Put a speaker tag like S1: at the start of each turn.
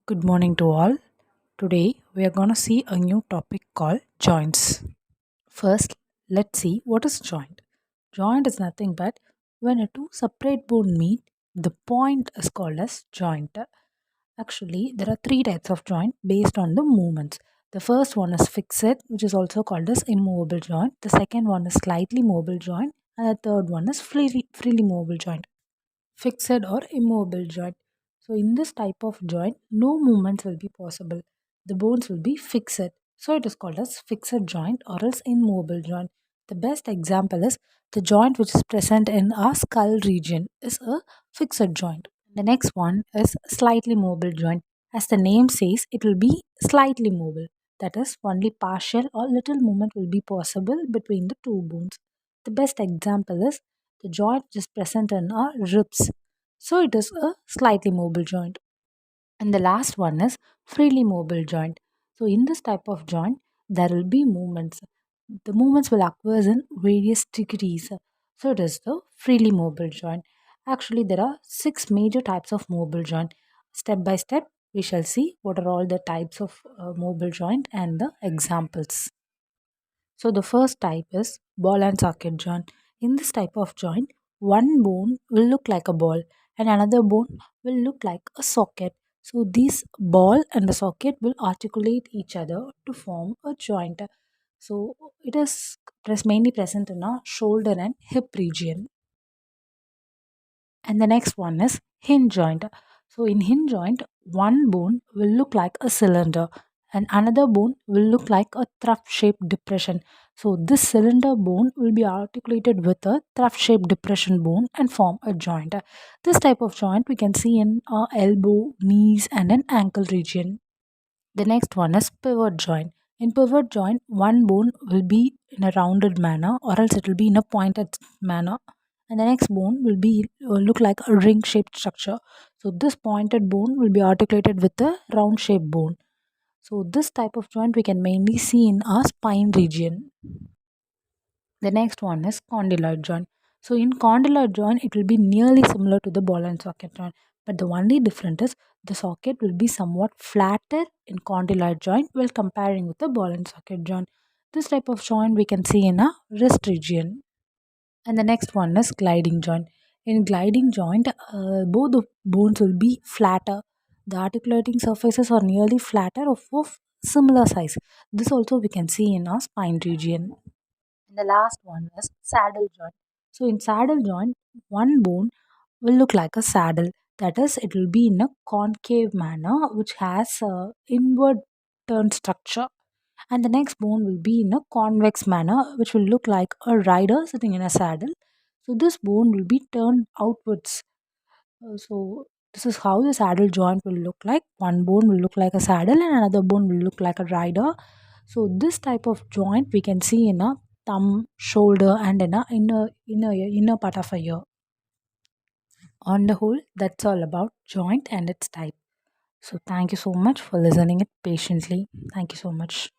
S1: Good morning to all. Today we are going to see a new topic called joints. First, let's see what is joint. Joint is nothing but when a two separate bone meet, the point is called as joint. Actually, there are three types of joint based on the movements. The first one is fixed, which is also called as immovable joint. The second one is slightly mobile joint, and the third one is freely movable joint. Fixed or immobile joint. So in this type of joint, no movements will be possible. The bones will be fixed. So it is called as fixed joint or else immobile joint. The best example is the joint which is present in our skull region is a fixed joint. The next one is slightly mobile joint. As the name says, it will be slightly mobile. That is, only partial or little movement will be possible between the two bones. The best example is the joint which is present in our ribs. So it is a slightly mobile joint. And the last one is freely mobile joint. So in this type of joint, there will be movements. The movements will occur in various degrees. So it is the freely mobile joint. Actually, there are six major types of mobile joint. Step by step, we shall see what are all the types of mobile joint and the examples. So the first type is ball and socket joint. In this type of joint, one bone will look like a ball and another bone will look like a socket. So this ball and the socket will articulate each other to form a joint. So it is mainly present in our shoulder and hip region. And the next one is hinge joint. So in hinge joint, one bone will look like a cylinder and another bone will look like a trough shaped depression. So this cylinder bone will be articulated with a trough shaped depression bone and form a joint. This type of joint we can see in our elbow, knees and an ankle region. The next one is pivot joint. In pivot joint, one bone will be in a rounded manner or else it will be in a pointed manner. And the next bone will be look like a ring shaped structure. So this pointed bone will be articulated with a round shaped bone. So this type of joint we can mainly see in our spine region. The next one is condyloid joint. So in condyloid joint, it will be nearly similar to the ball and socket joint, but the only difference is the socket will be somewhat flatter in condyloid joint while comparing with the ball and socket joint. This type of joint we can see in a wrist region. And the next one is gliding joint. In gliding joint, both the bones will be flatter. The articulating surfaces are nearly flatter of similar size. This also we can see in our spine region. And the last one is saddle joint. So in saddle joint, one bone will look like a saddle. That is, it will be in a concave manner, which has a inward turn structure. And the next bone will be in a convex manner, which will look like a rider sitting in a saddle. So this bone will be turned outwards. So this is how the saddle joint will look like. One bone will look like a saddle and another bone will look like a rider. So this type of joint we can see in a thumb, shoulder and in a inner part of a ear. On the whole, that's all about joint and its type. So thank you so much for listening it patiently. Thank you so much.